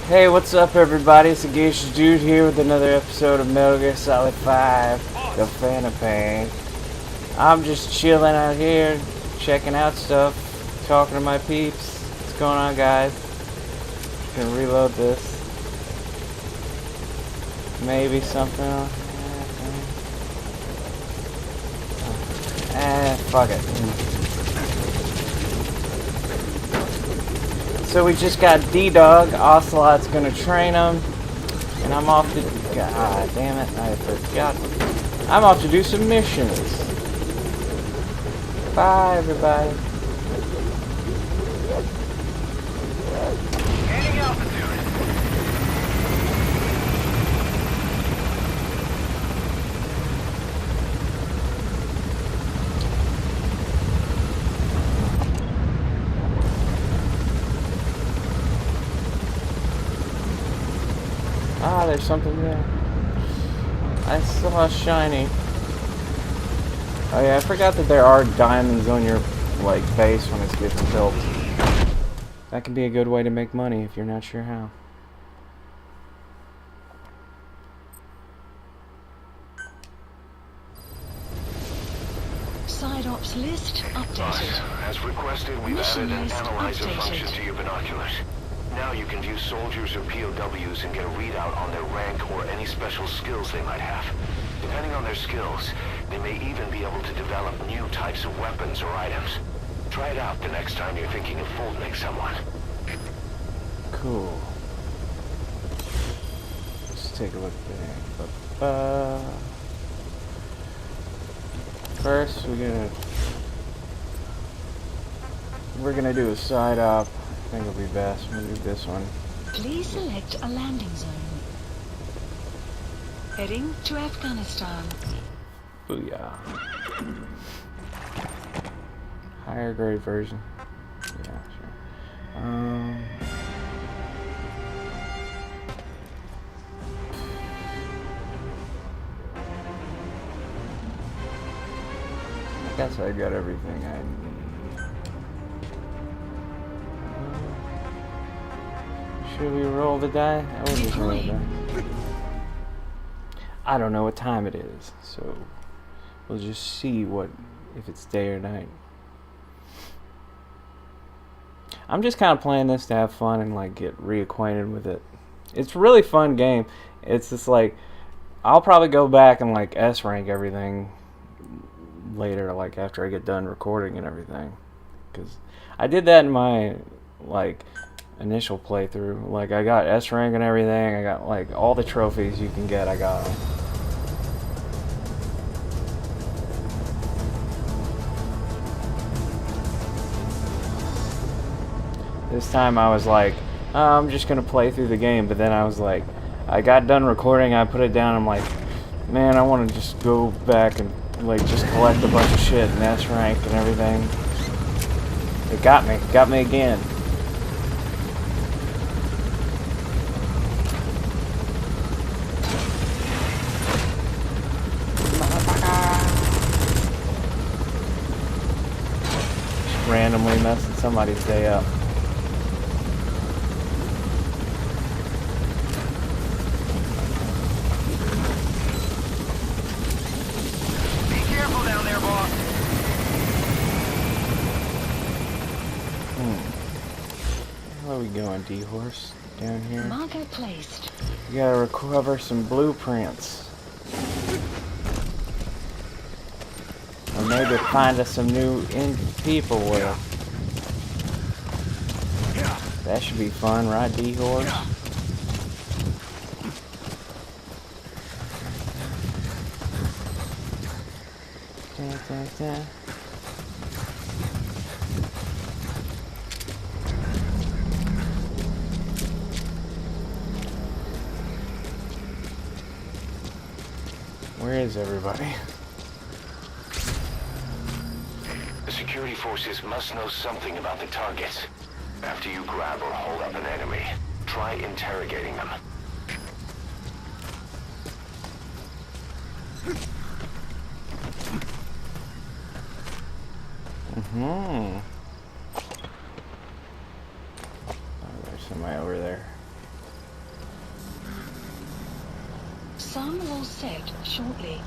Hey, what's up everybody? Sagacious Dude here with another episode of Metal Gear Solid 5, The Phantom Pain. I'm just chilling out here, checking out stuff, talking to my peeps. What's going on, guys? Gonna reload this. Maybe something else. Fuck it. So we just got D-Dog. Ocelot's gonna train him. And I'm off to... God damn it, I forgot. I'm off to do some missions. Bye, everybody. Gaining altitude. Ah, there's something there. I saw a shiny. Oh yeah, I forgot that there are diamonds on your, like, base when it's getting built. That can be a good way to make money if you're not sure how. Side ops list updated. As requested, we've Mission added an list analyzer updated. function to your binoculars. Now you can view soldiers or POWs and get a readout on their rank or any special skills they might have. Depending on their skills, they may even be able to develop new types of weapons or items. Try it out the next time you're thinking of folding someone. Cool. Let's take a look there. First, we're gonna do a side op. I think it'll be best. We'll do this one. Please select a landing zone. Heading to Afghanistan. Booyah. Higher grade version. Yeah, sure. I guess I got everything I need. Should we roll the die? I will just roll the die. I don't know what time it is, so we'll just see if it's day or night. I'm just kind of playing this to have fun and like get reacquainted with it. It's a really fun game. It's just like I'll probably go back and like S rank everything later, like after I get done recording and everything, because I did that in my like initial playthrough. Like I got S rank and everything. I got like all the trophies you can get. I got them. This time I was like, oh, I'm just gonna play through the game. But then I was like, I got done recording. I put it down. I'm like, man, I want to just go back and like just collect a bunch of shit and S rank and everything. It got me again. Just randomly messing somebody's day up. Where are we going, D-Horse? Down here? Marker placed. We gotta recover some blueprints. Or maybe find us some new people with. That should be fun, right, D-Horse? Where is everybody? The security forces must know something about the targets. After you grab or hold up an enemy, try interrogating them. Oh, there's somebody over there. Some will set shortly.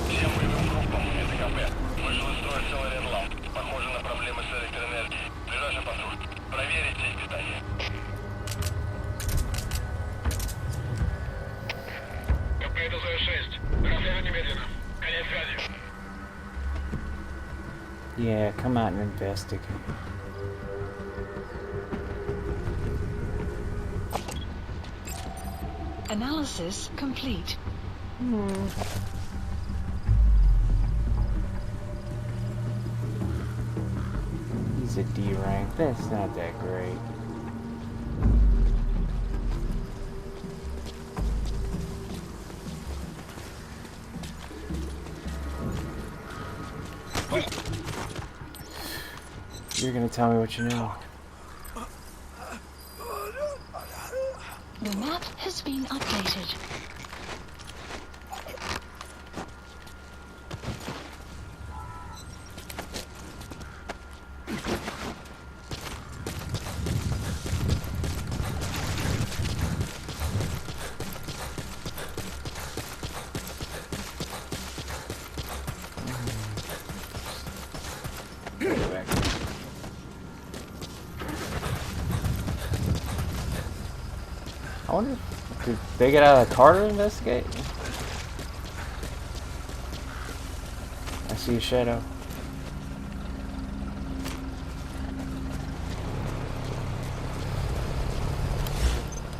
Всем боевым группам, это КП. Вышел из строя целый редлам. Похоже на проблемы с электроэнергией. Ближайший патруль. Проверить сеть питания. КП, это Зоя-6. Трансляция немедленно. Конец связи. Yeah, come out and investigate. Analysis complete. He's a D rank. That's not that great. You're gonna tell me what you know. The map has been updated. Back. I wonder if did they get out of the car to investigate? I see a shadow.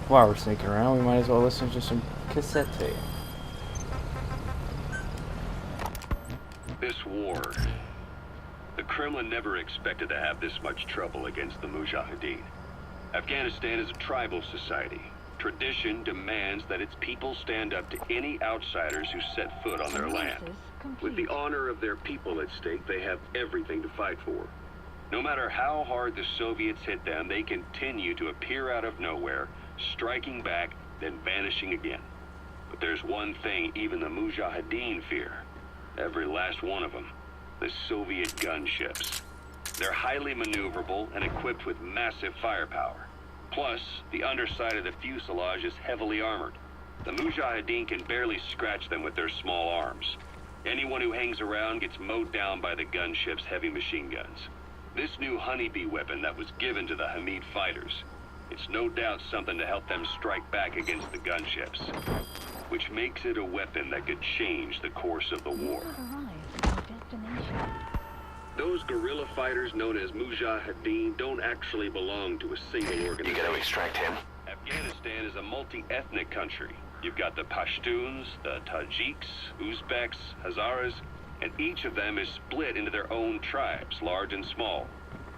While we're sneaking around, we might as well listen to some cassette tape. This war, the Kremlin never expected to have this much trouble against the Mujahideen. Afghanistan is a tribal society. Tradition demands that its people stand up to any outsiders who set foot on their land. Analysis With the complete. honor of their people at stake, they have everything to fight for. No matter how hard the Soviets hit them, they continue to appear out of nowhere, striking back, then vanishing again. But there's one thing even the Mujahideen fear. Every last one of them. The Soviet gunships. They're highly maneuverable and equipped with massive firepower. Plus, the underside of the fuselage is heavily armored. The Mujahideen can barely scratch them with their small arms. Anyone who hangs around gets mowed down by the gunship's heavy machine guns. This new honeybee weapon that was given to the Hamid fighters, it's no doubt something to help them strike back against the gunships, which makes it a weapon that could change the course of the You war. have arrived at your destination. Those guerrilla fighters known as Mujahideen don't actually belong to a single You organization. gotta extract him. Afghanistan is a multi-ethnic country. You've got the Pashtuns, the Tajiks, Uzbeks, Hazaras, and each of them is split into their own tribes, large and small.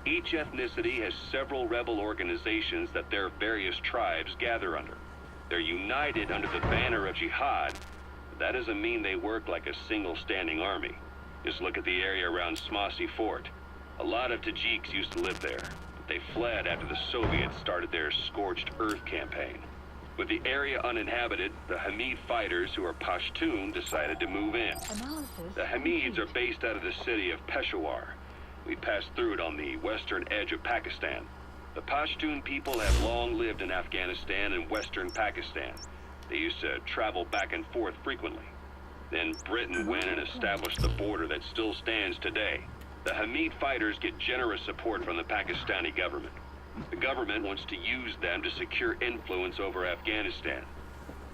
Each ethnicity has several rebel organizations that their various tribes gather under. They're united under the banner of jihad, but that doesn't mean they work like a single standing army. Just look at the area around Smasi Fort. A lot of Tajiks used to live there, but they fled after the Soviets started their Scorched Earth campaign. With the area uninhabited, the Hamid fighters, who are Pashtun, decided to move in. Analysis The Hamids are complete. based out of the city of Peshawar. We passed through it on the western edge of Pakistan. The Pashtun people have long lived in Afghanistan and western Pakistan. They used to travel back and forth frequently. Then Britain went and established the border that still stands today. The Hamid fighters get generous support from the Pakistani government. The government wants to use them to secure influence over Afghanistan.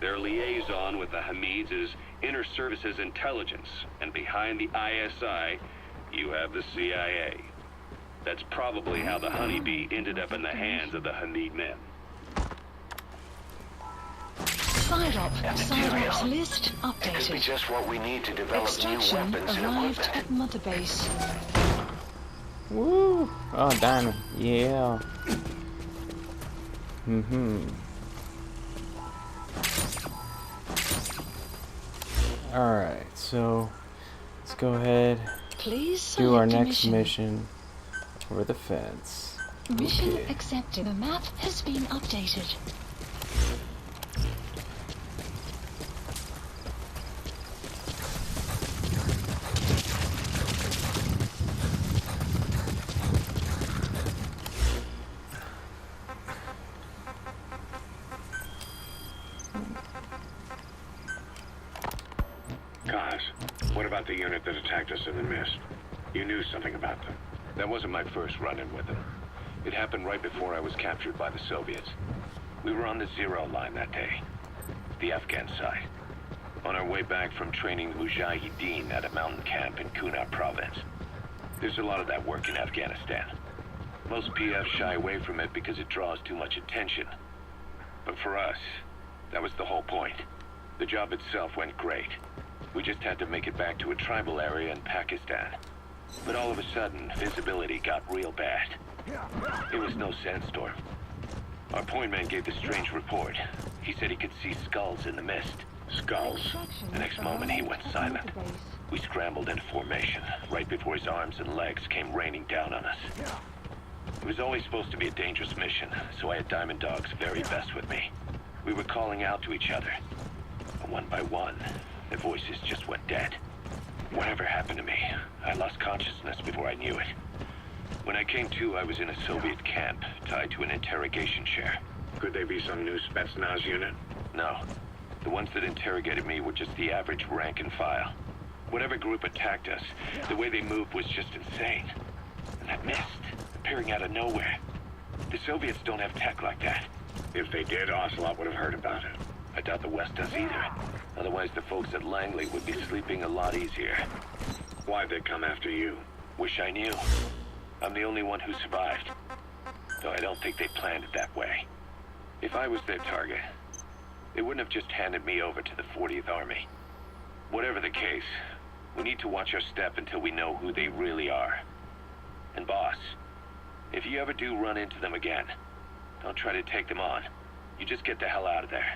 Their liaison with the Hamids is Inter-Services Intelligence, and behind the ISI, you have the CIA. That's probably how the honeybee ended up in the hands of the Hamid men. Side op. Material. Side ops list It could be updated. just what we need to develop new Extraction weapons and arrived equipment. at Mother Base. Woo! Oh, diamond. Yeah. Mm-hmm. Alright, so let's go ahead Please do our select a next mission over the fence. Mission Okay. accepted. The map has been updated. Guys, what about the unit that attacked us in the mist? You knew something about them. That wasn't my first run-in with them. It happened right before I was captured by the Soviets. We were on the zero line that day, the Afghan side, on our way back from training Mujahideen at a mountain camp in Kunar province. There's a lot of that work in Afghanistan. Most PFs shy away from it because it draws too much attention. But for us, that was the whole point. The job itself went great. We just had to make it back to a tribal area in Pakistan. But all of a sudden, visibility got real bad. It was no sandstorm. Our point man gave the strange report. He said he could see skulls in the mist. Skulls. The next moment, he went silent. We scrambled into formation, right before his arms and legs came raining down on us. It was always supposed to be a dangerous mission, so I had Diamond Dog's very best with me. We were calling out to each other. But one by one, their voices just went dead. Whatever happened to me, I lost consciousness before I knew it. When I came to, I was in a Soviet camp, tied to an interrogation chair. Could they be some new Spetsnaz unit? No. The ones that interrogated me were just the average rank and file. Whatever group attacked us, the way they moved was just insane. And that mist, appearing out of nowhere. The Soviets don't have tech like that. If they did, Ocelot would have heard about it. I doubt the West does either. Otherwise, the folks at Langley would be sleeping a lot easier. Why'd they come after you? Wish I knew. I'm the only one who survived. Though I don't think they planned it that way. If I was their target, they wouldn't have just handed me over to the 40th Army. Whatever the case, we need to watch our step until we know who they really are. And boss, if you ever do run into them again, don't try to take them on. You just get the hell out of there.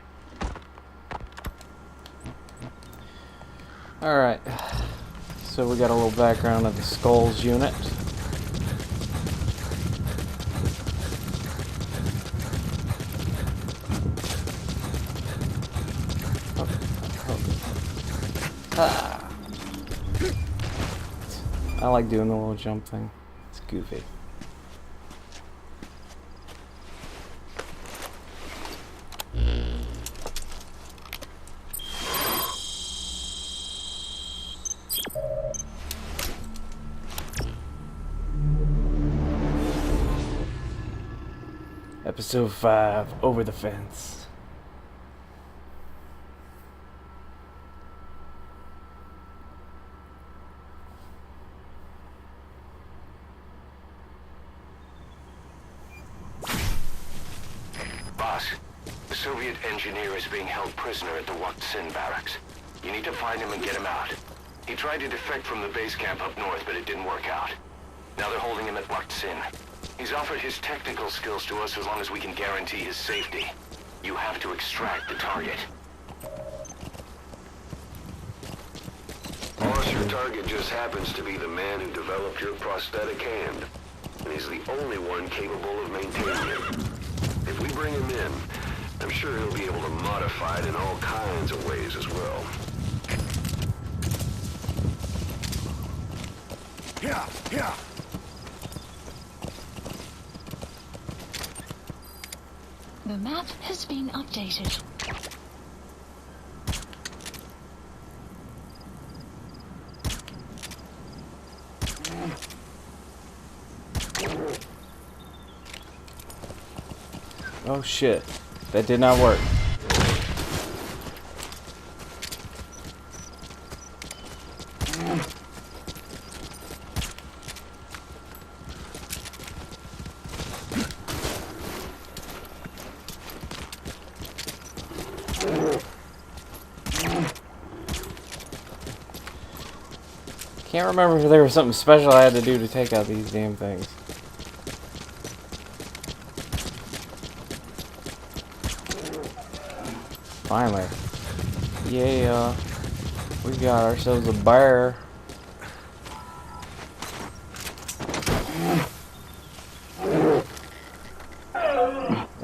Alright. So we got a little background of the Skulls unit. Ah. I like doing the little jump thing. It's goofy. Episode 5, Over the Fence. Boss, the Soviet engineer is being held prisoner at the Wakt Sin barracks. You need to find him and get him out. He tried to defect from the base camp up north, but it didn't work out. Now they're holding him at Wakt Sin. He's offered his technical skills to us as long as we can guarantee his safety. You have to extract the target. Boss, your target just happens to be the man who developed your prosthetic hand. And he's the only one capable of maintaining it. If we bring him in, I'm sure he'll be able to modify it in all kinds of ways as well. Yeah. The map has been updated. Oh shit. That did not work. Can't remember if there was something special I had to do to take out these damn things. Finally. Yeah. We got ourselves a bear.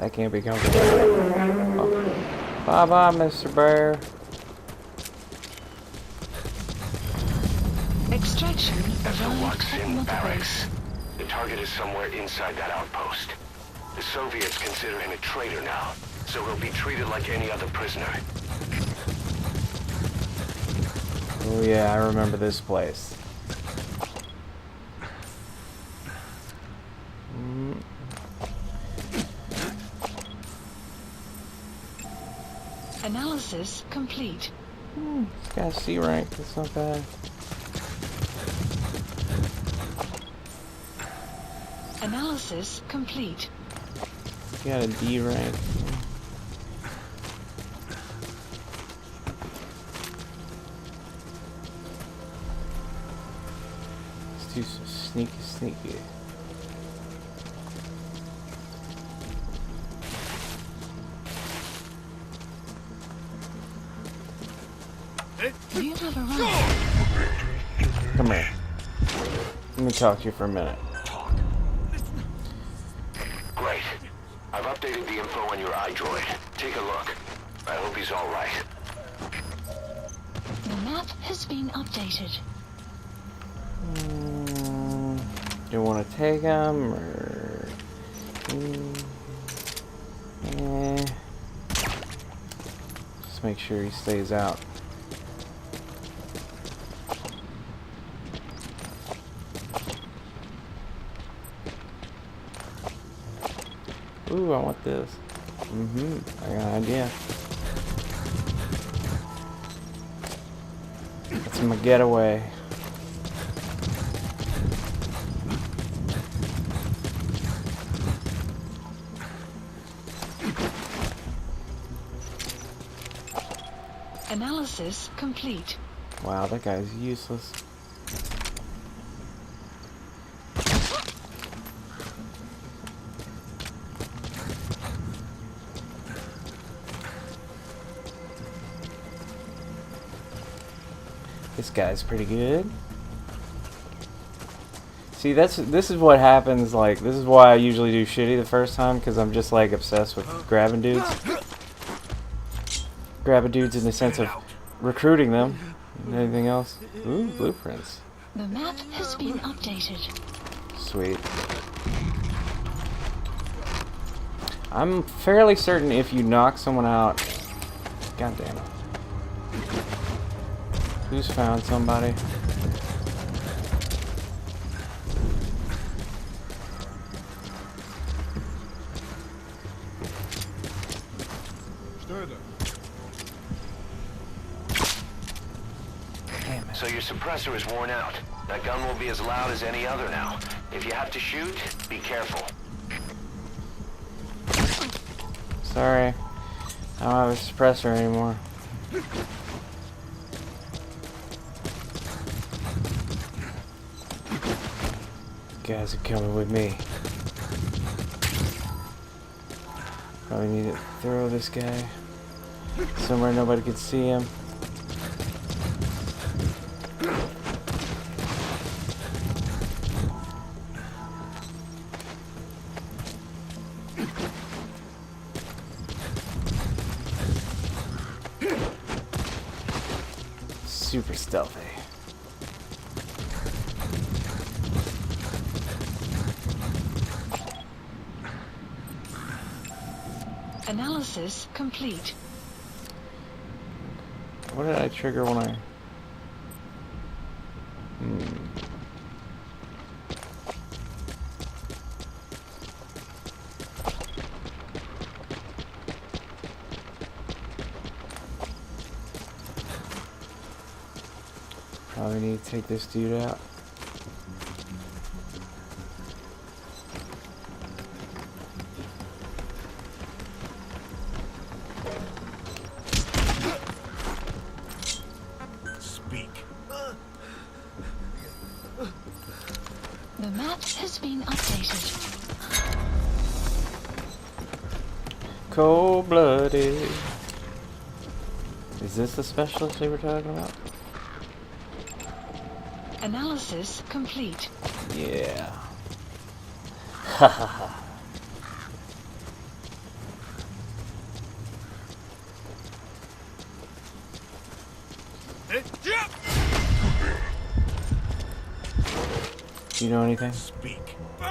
That can't be comfortable. Oh. Bye-bye, Mr. Bear. Extraction Ezra arrived walks at in Mother barracks. Base. The target is somewhere inside that outpost. The Soviets consider him a traitor now, so he'll be treated like any other prisoner. Oh yeah, I remember this place. Analysis complete. It's got a C rank, that's not bad. Analysis complete. Got a D rank. Let's do some sneaky. You have arrived. Come here. Let me talk to you for a minute. Great. I've updated the info on your iDroid. Take a look. I hope he's all right. The map has been updated. Do you want to take him or? Just make sure he stays out. Ooh, I want this. I got an idea. That's my getaway. Analysis complete. Wow, that guy's useless. This guy's pretty good. See, this is what happens, like, this is why I usually do shitty the first time, because I'm just, like, obsessed with grabbing dudes. Grabbing dudes in the sense of recruiting them. And anything else? Ooh, blueprints. The map has been updated. Sweet. I'm fairly certain if you knock someone out... God damn it. Who's found somebody? Damn it. So your suppressor is worn out. That gun will be as loud as any other now. If you have to shoot, be careful. Sorry. I don't have a suppressor anymore. You guys are coming with me. Probably need to throw this guy somewhere nobody can see him. Super stealthy. Analysis complete. What did I trigger when I... Probably need to take this dude out. The map has been updated. Cold-blooded. Is this the specialist they were talking about? Analysis complete. Yeah. Ha ha ha. Do you know anything? Speak. The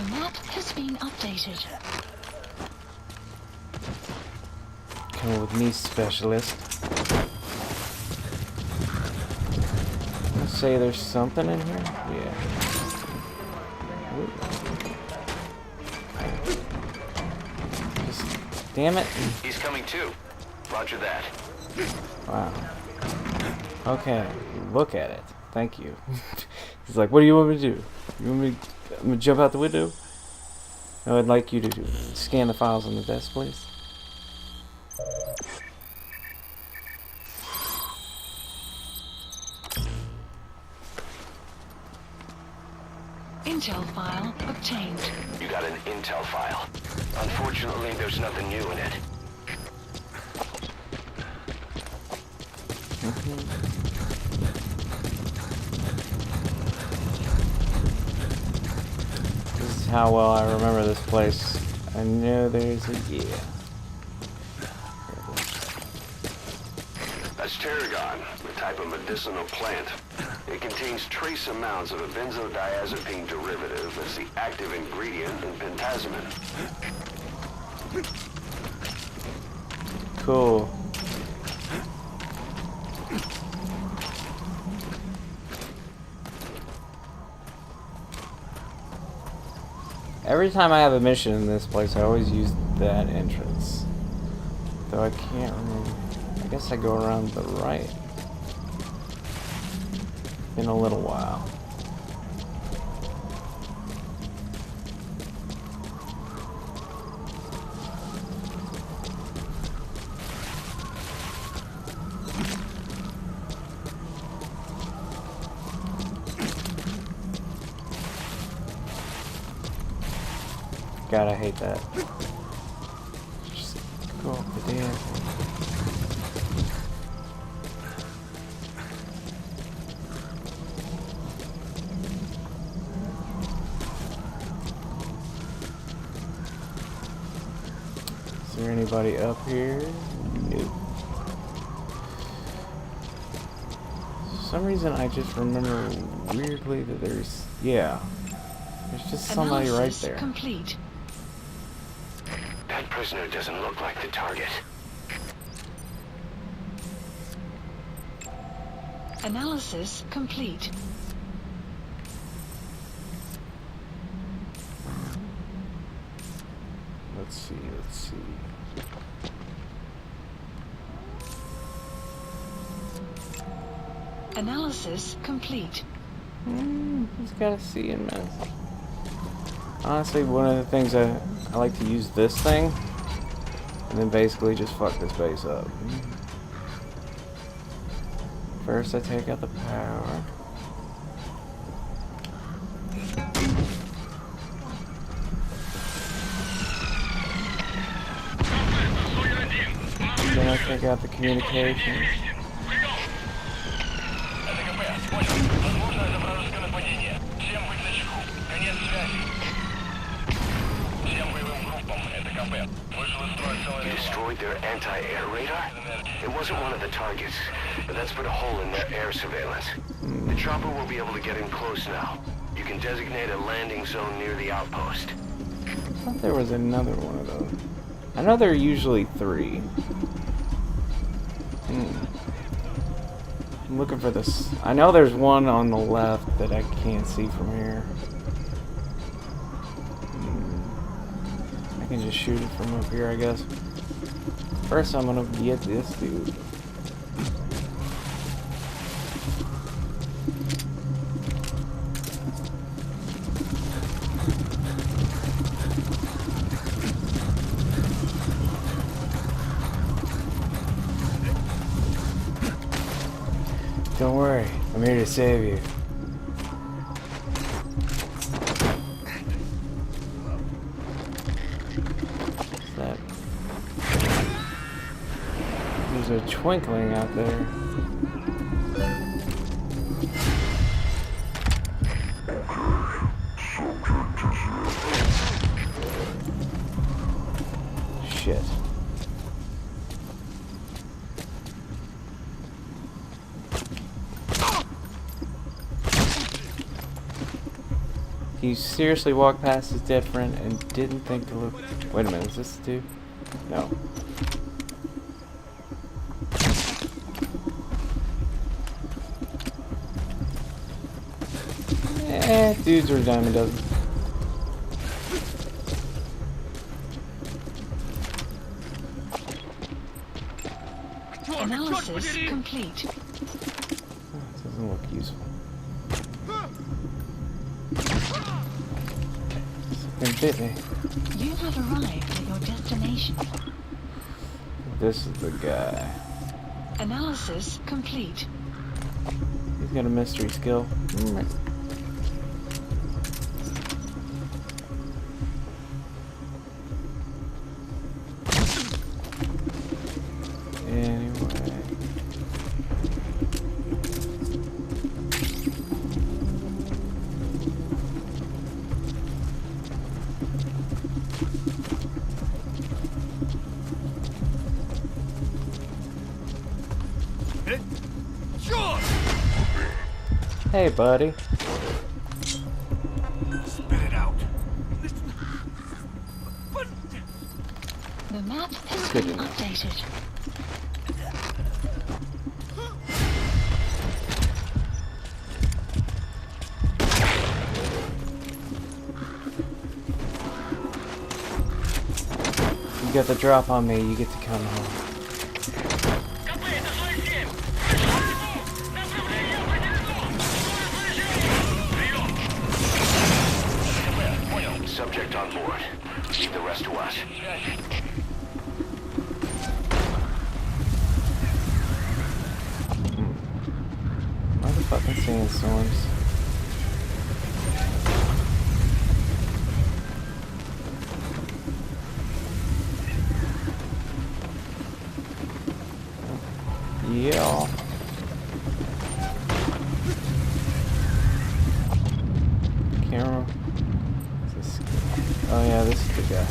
map has been updated. Come with me, specialist. Let's say there's something in here. Yeah. Ooh. Just, damn it. He's coming too. Roger that. Wow. Okay, look at it. Thank you. He's like, what do you want me to do? You want me to, I'm gonna jump out the window? No, I'd like you to scan the files on the desk, please. Intel file obtained. You got an intel file. Unfortunately, there's nothing new in it. This is how well I remember this place. I know there's a yeah. That's tarragon, a type of medicinal plant. It contains trace amounts of a benzodiazepine derivative as the active ingredient in pentasmin. Cool. Every time I have a mission in this place, I always use that entrance. Though I can't remember. I guess I go around the right. In a little while. God, I hate that. Just go up the damn thing. Is there anybody up here? Nope. For some reason I just remember weirdly that there's, yeah. There's just somebody right Analysis there. complete. That prisoner doesn't look like the target. Analysis complete. Let's see, let's see. Analysis complete. He's got a C in this. Honestly, one of the things I like to use this thing, and then basically just fuck this base up. First I take out the power. Then I take out the communications. You destroyed their anti-air radar? It wasn't one of the targets, but that's put a hole in their air surveillance. The chopper will be able to get in close now. You can designate a landing zone near the outpost. I thought there was another one of those. I know there are usually 3. I'm looking for this. I know there's one on the left that I can't see from here. I can just shoot it from up here, I guess. First, I'm gonna get this dude. Don't worry, I'm here to save you. What's that? There's a twinkling out there. Shit. He seriously walked past his dead friend and didn't think to look. Wait a minute, is this the dude? No. Dudes are a dime a dozen. Analysis complete. This doesn't look useful. Something bit me. You have arrived at your destination. This is the guy. Analysis complete. He's got a mystery skill. Anyway. Hey, buddy. Spit it out. The map has Good been enough. updated. You got the drop on me, you get to come home. Subject on board. Leave the rest to us. Motherfucking sandstorms. Yeah. Camera. Is this... Oh yeah, this is the guy.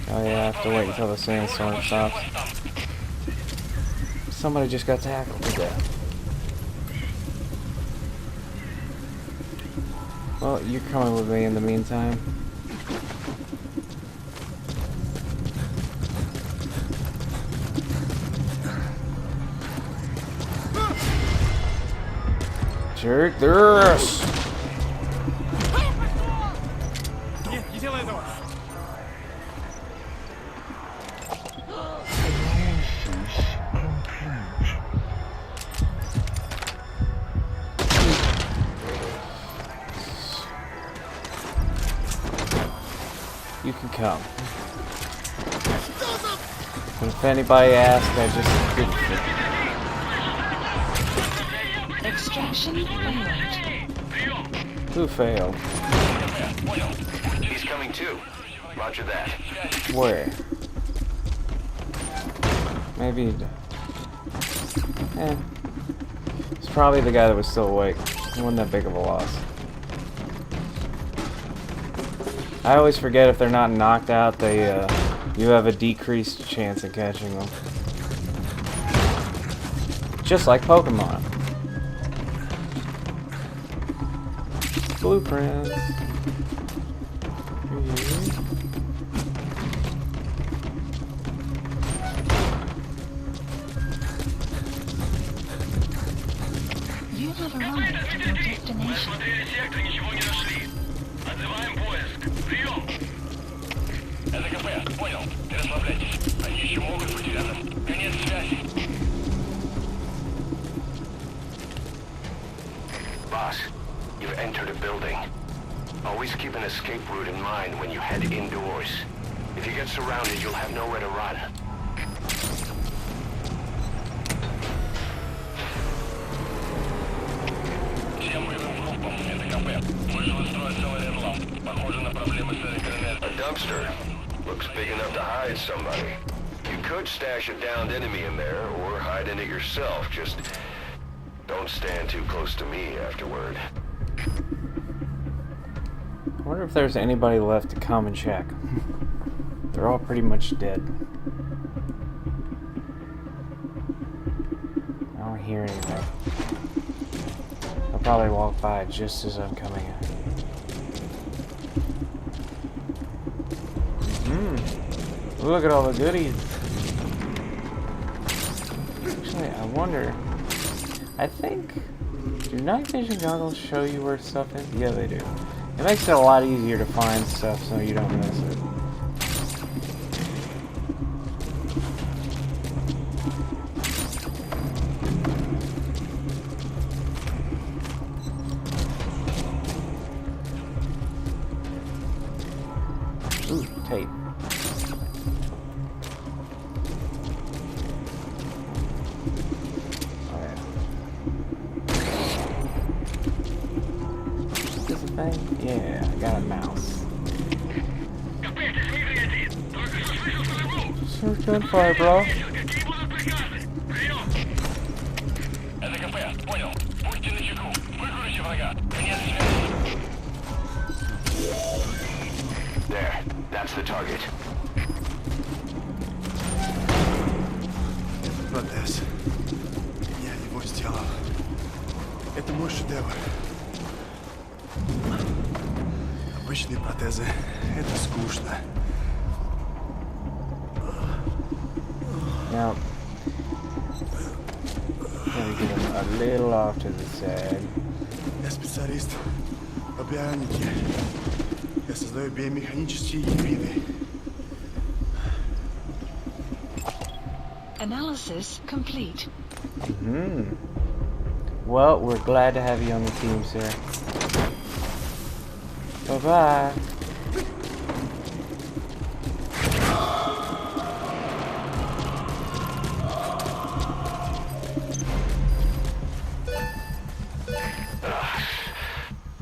Oh yeah, I have to wait until the sandstorm stops. Somebody just got tackled to death. Well, you're coming with me in the meantime. Jerk this! Не делай этого. You can come. And if anybody asks, I just didn't fit. Extraction failed. Who failed? He's coming too. Roger that. Where? Maybe. It's probably the guy that was still awake. It wasn't that big of a loss. I always forget if they're not knocked out, they you have a decreased chance of catching them. Just like Pokemon. Blueprints. You have arrived at your destination. Сектор ничего не нашли. Отзываем поиск. Прием. Это КП. Понял. Не расслабляйтесь. Они еще могут быть рядом. Конец связи. Boss, you've entered a building. Always keep an escape route in mind when you head indoors. If you get surrounded, you'll have nowhere to run. Всем боевым группам. Это КП. Вышел из строя целый ряд ламп. Похоже на проблемы с электроэнергией. A dumpster. Looks big enough to hide somebody. You could stash a downed enemy in there, or hide in it yourself. Just don't stand too close to me afterward. I wonder if there's anybody left to come and check. They're all pretty much dead. hear anything. I'll probably walk by just as I'm coming in. Look at all the goodies. Actually, I wonder. I think. Do night vision goggles show you where stuff is? Yeah, they do. It makes it a lot easier to find stuff so you don't miss it. Ooh, tape. Oh yeah. Is this a thing? Yeah, I got a mouse. Search gunfire, bro. Это КП, понял. Будьте начеку. Выкройте врага. Конец связи. There. That's the target. Протез. Я его сделал. Это мой шедевр. Обычные протезы. Это скучно. Now, gonna get him a little off to the side. Я специалист по бионике. Я создаю биомеханические гибриды. Analysis complete. Well, we're glad to have you on the team, sir. Bye-bye.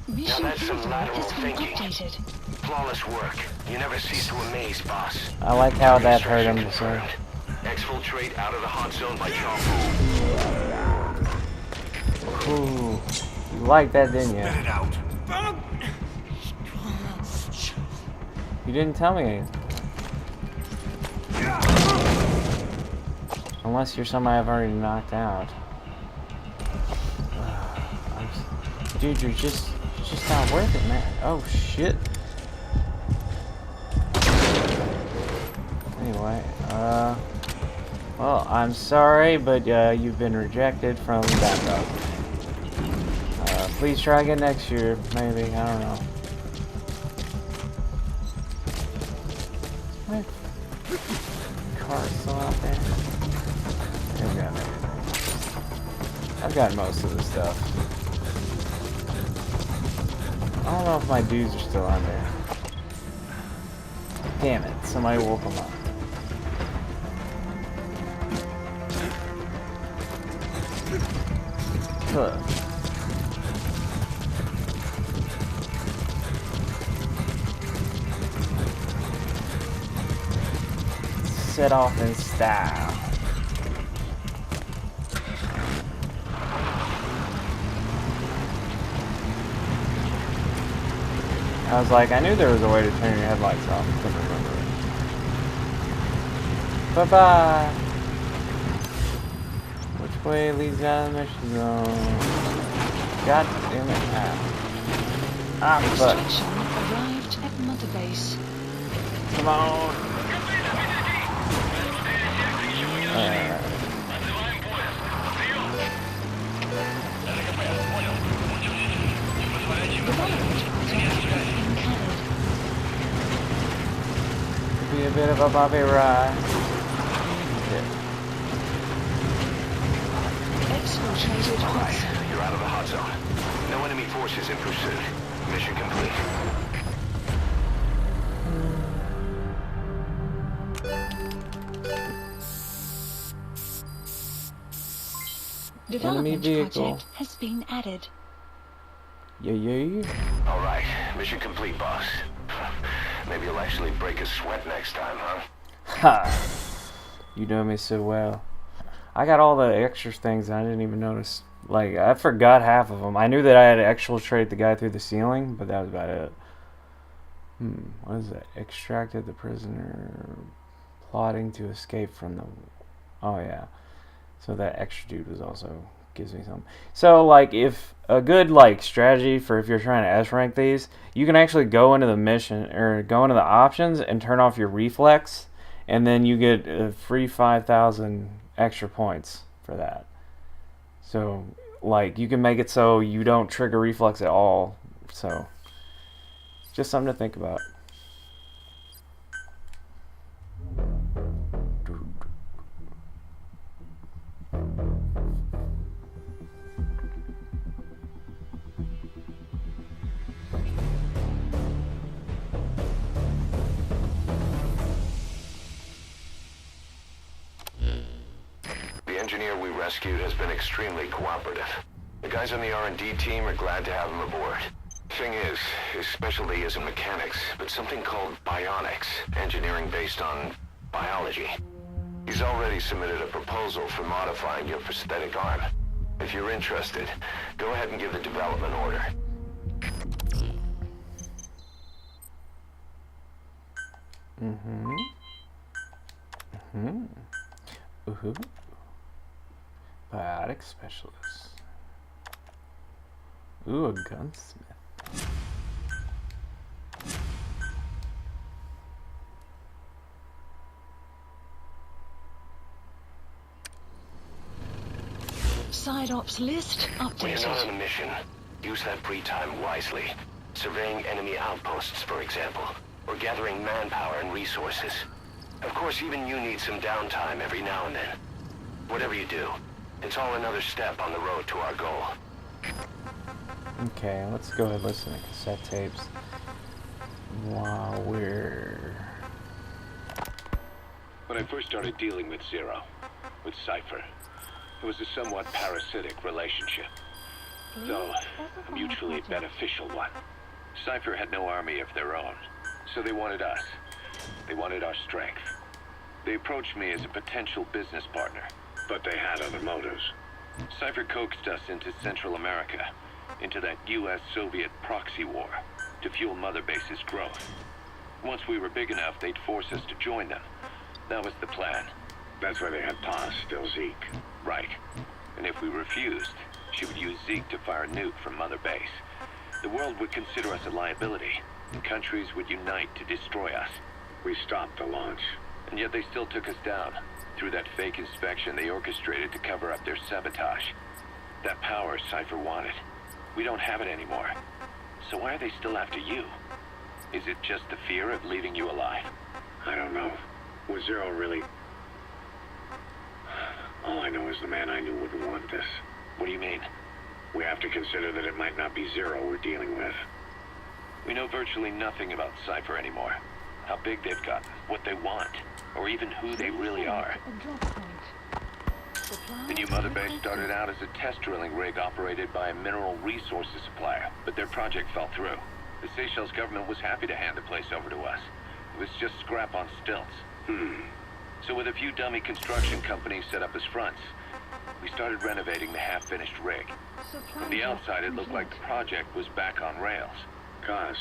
Mission that's some info lateral has been thinking. updated. Flawless work. You never cease to amaze, boss. I like how that hurt him, sir. Exfiltrate out of the hot zone by John. Ooh, you liked that, didn't you? Spit it out. You didn't tell me anything. Unless you're somebody I've already knocked out. Dude, you're just not worth it, man. Oh, shit. Anyway, well, I'm sorry, but you've been rejected from backup. Please try again next year, maybe. I don't know. My car's still out there. I've got everything. I've got most of the stuff. I don't know if my dudes are still on there. Damn it, somebody woke them up. Look. Set off in style. I was like, I knew there was a way to turn your headlights off. I couldn't remember it. Bye-bye. Which way leads out of the mission zone? God damn it. Ah, fuck. Extraction arrived at Mother Base. Come on. Отзываем поезд. Прием. Это КП, понял. Будьте бдительны. Не позволяйте им Development выходить. Конец project связи. has been carried. Could be a bit of a bumpy ride. Shit. Exfiltrated hot Alright, zone. you're out of the hot zone. No enemy forces in pursuit. Mission complete. Development vehicle. project has been added. Yeah. Alright, mission complete, boss. Maybe you'll actually break a sweat next time, huh? Ha! You know me so well. I got all the extra things and I didn't even notice. Like, I forgot half of them. I knew that I had to exfiltrate the guy through the ceiling, but that was about it. What is that? Extracted the prisoner, plotting to escape from the... Oh, yeah. So that extra dude was also gives me something. So, like, if a good, like, strategy for if you're trying to S rank these, you can actually go into the mission, or go into the options and turn off your reflex, and then you get a free 5,000 extra points for that. So, like, you can make it so you don't trigger reflex at all. So, just something to think about. The engineer we rescued has been extremely cooperative. The guys on the R&D team are glad to have him aboard. Thing is, his specialty isn't mechanics, but something called bionics, engineering based on biology. He's already submitted a proposal for modifying your prosthetic arm. If you're interested, go ahead and give the development order. Biotic specialist. Ooh, a gunsmith. Side ops list When you're not on updated. a mission, use that free time wisely. Surveying enemy outposts, for example, or gathering manpower and resources. Of course, even you need some downtime every now and then. Whatever you do, it's all another step on the road to our goal. Okay, let's go ahead and listen to cassette tapes while we're... When I first started dealing with Zero, with Cypher, it was a somewhat parasitic relationship, though a mutually beneficial one. Cypher had no army of their own, so they wanted us. They wanted our strength. They approached me as a potential business partner, but they had other motives. Cypher coaxed us into Central America, into that US-Soviet proxy war, to fuel Mother Base's growth. Once we were big enough, they'd force us to join them. That was the plan. That's why they had Paz, still Zeke. Right. And if we refused, she would use Zeke to fire a nuke from Mother Base. The world would consider us a liability, and countries would unite to destroy us. We stopped the launch. And yet they still took us down. Through that fake inspection they orchestrated to cover up their sabotage. That power Cypher wanted. We don't have it anymore. So why are they still after you? Is it just the fear of leaving you alive? I don't know. Was Zero really... All I know is the man I knew wouldn't want this. What do you mean? We have to consider that it might not be Zero we're dealing with. We know virtually nothing about Cypher anymore. How big they've gotten, what they want, or even who they really are. The new Mother Base started out as a test drilling rig operated by a mineral resources supplier, but their project fell through. The Seychelles government was happy to hand the place over to us. It was just scrap on stilts. So with a few dummy construction companies set up as fronts, we started renovating the half-finished rig. From the outside, it looked like the project was back on rails. Kaz,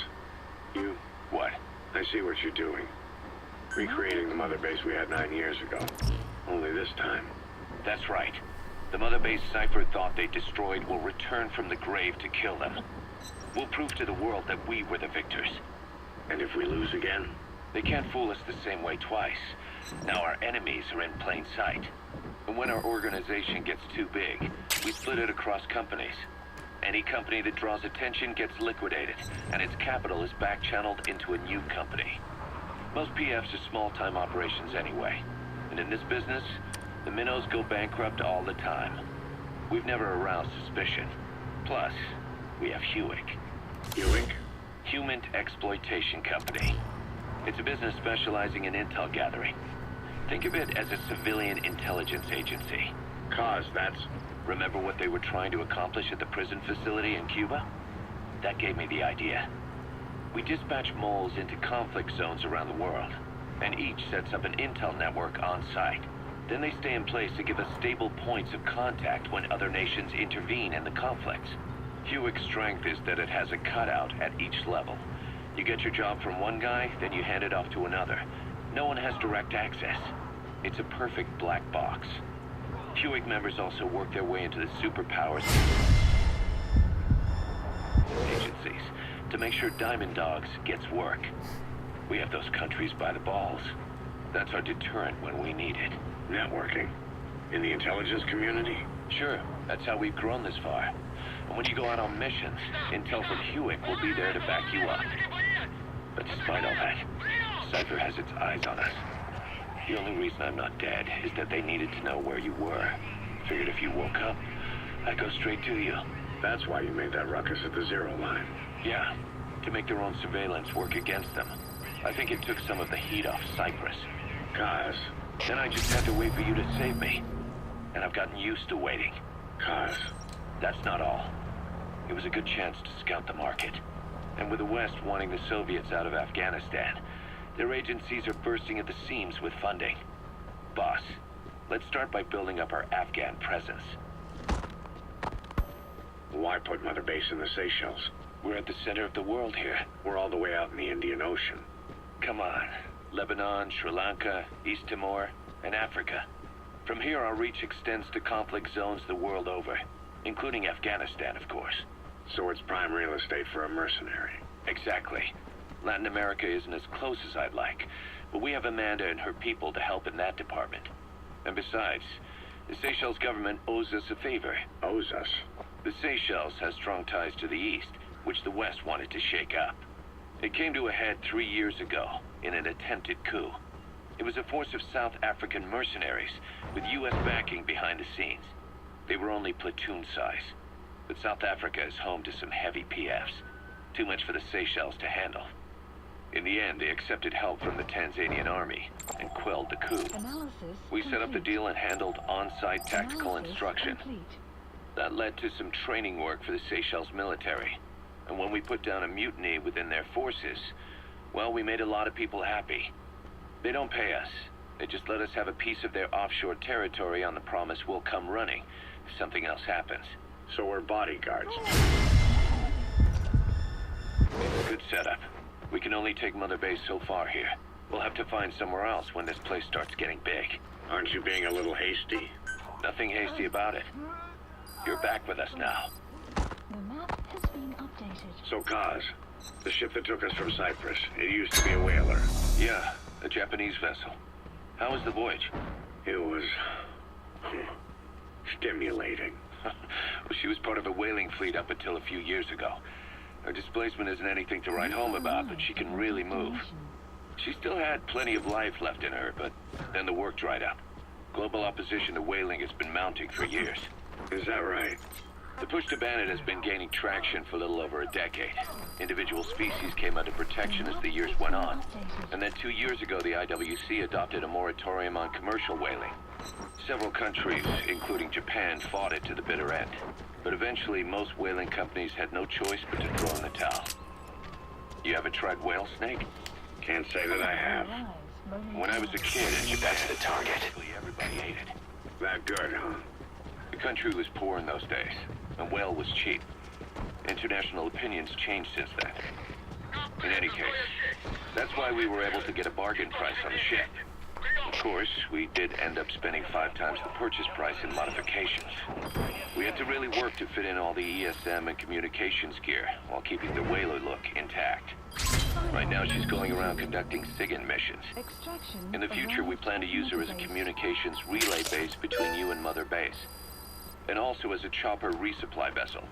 you... What? I see what you're doing. Recreating the Mother Base we had 9 years ago. Only this time. That's right. The Mother Base Cypher thought they destroyed will return from the grave to kill them. We'll prove to the world that we were the victors. And if we lose again? They can't fool us the same way twice. Now our enemies are in plain sight. And when our organization gets too big, we split it across companies. Any company that draws attention gets liquidated, and its capital is back-channeled into a new company. Most PFs are small-time operations anyway. And in this business, the minnows go bankrupt all the time. We've never aroused suspicion. Plus, we have Hewick. Hewick? Human Exploitation Company. It's a business specializing in intel gathering. Think of it as a civilian intelligence agency. Cause that's... Remember what they were trying to accomplish at the prison facility in Cuba? That gave me the idea. We dispatch moles into conflict zones around the world, and each sets up an intel network on site. Then they stay in place to give us stable points of contact when other nations intervene in the conflicts. Hewick's strength is that it has a cutout at each level. You get your job from one guy, then you hand it off to another. No one has direct access. It's a perfect black box. Hewick members also work their way into the superpowers agencies to make sure Diamond Dogs gets work. We have those countries by the balls. That's our deterrent when we need it. Networking. In the intelligence community? Sure, that's how we've grown this far. And when you go out on missions, intel from Hewick will be there to back you up. But despite all that, Cypher has its eyes on us. The only reason I'm not dead is that they needed to know where you were. Figured if you woke up, I'd go straight to you. That's why you made that ruckus at the zero line. Yeah, to make their own surveillance work against them. I think it took some of the heat off Cyprus. Kaz. Then I just had to wait for you to save me. And I've gotten used to waiting. Kaz. That's not all. It was a good chance to scout the market. And with the West wanting the Soviets out of Afghanistan, their agencies are bursting at the seams with funding. Boss, let's start by building up our Afghan presence. Why put Mother Base in the Seychelles? We're at the center of the world here. We're all the way out in the Indian Ocean. Come on. Lebanon, Sri Lanka, East Timor, and Africa. From here, our reach extends to conflict zones the world over, including Afghanistan, of course. So it's prime real estate for a mercenary. Exactly. Latin America isn't as close as I'd like, but we have Amanda and her people to help in that department. And besides, the Seychelles government owes us a favor. Owes us? The Seychelles has strong ties to the east, which the West wanted to shake up. It came to a head 3 years ago in an attempted coup. It was a force of South African mercenaries with U.S. backing behind the scenes. They were only platoon size, but South Africa is home to some heavy PFs. Too much for the Seychelles to handle. In the end, they accepted help from the Tanzanian army and quelled the coup. We set up the deal and handled on-site tactical instruction. That led to some training work for the Seychelles military. And when we put down a mutiny within their forces, well, we made a lot of people happy. They don't pay us. They just let us have a piece of their offshore territory on the promise we'll come running if something else happens. So we're bodyguards. Good setup. We can only take Mother Base so far here. We'll have to find somewhere else when this place starts getting big. Aren't you being a little hasty? Nothing hasty about it. You're back with us now. The map has been updated. So Kaz, the ship that took us from Cyprus, it used to be a whaler. Yeah, a Japanese vessel. How was the voyage? It was stimulating. Well, she was part of a whaling fleet up until a few years ago. Her displacement isn't anything to write home about, but she can really move. She still had plenty of life left in her, but then the work dried up. Global opposition to whaling has been mounting for years. Is that right? The push to ban it has been gaining traction for a little over a decade. Individual species came under protection as the years went on. And then 2 years ago, the IWC adopted a moratorium on commercial whaling. Several countries, including Japan, fought it to the bitter end. But eventually, most whaling companies had no choice but to throw in the towel. You ever tried whale snake? Can't say that I have. When I was a kid in Japan, that's the target. Everybody ate it. That good, huh? The country was poor in those days, and whale was cheap. International opinions changed since then. In any case, that's why we were able to get a bargain price on the ship. Of course, we did end up spending 5 times the purchase price in modifications. We had to really work to fit in all the ESM and communications gear while keeping the whaler look intact. Right now, she's going around conducting SIGINT missions. In the future, we plan to use her as a communications relay base between you and Mother Base, and also as a chopper resupply vessel.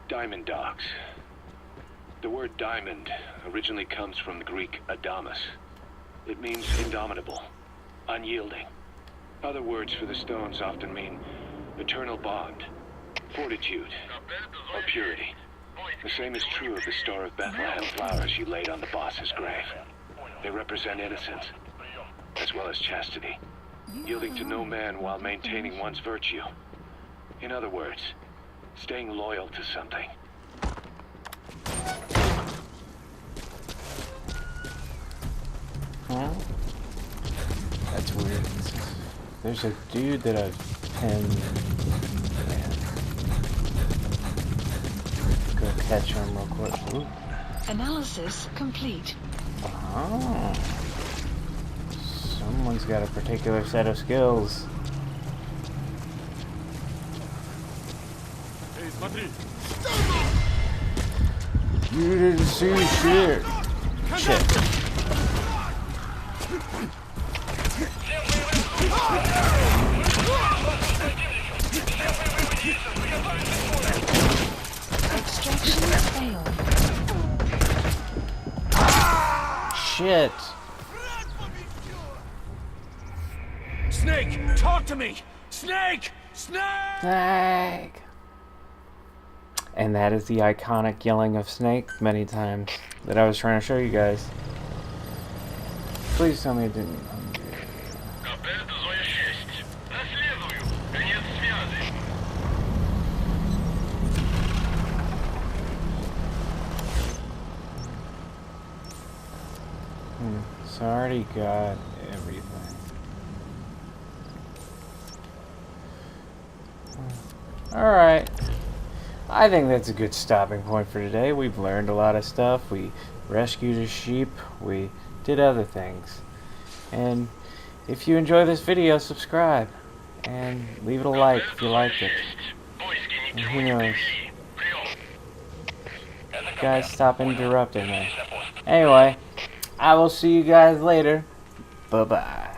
Diamond Dogs. The word diamond originally comes from the Greek adamas. It means indomitable, unyielding. Other words for the stones often mean eternal bond, fortitude, or purity. The same is true of the Star of Bethlehem flowers you laid on the boss's grave. They represent innocence, as well as chastity, yielding to no man while maintaining one's virtue. In other words, staying loyal to something. Huh? That's weird. There's a dude that I've pinned. Go catch him real quick. Ooh. Analysis complete. Oh. Someone's got a particular set of skills. You didn't see shit. Shit. Extraction failed. Shit. Snake, talk to me! Snake! Snake! Snake. And that is the iconic yelling of Snake many times that I was trying to show you guys. Please tell me it didn't. Капет, твоя честь. Расследую. Конец связи. So I already got everything. Alright. I think that's a good stopping point for today. We've learned a lot of stuff. We rescued a sheep. We did other things. And if you enjoy this video, subscribe. And leave it a like if you liked it. And who knows? Guys, stop interrupting me. Anyway, I will see you guys later. Bye-bye.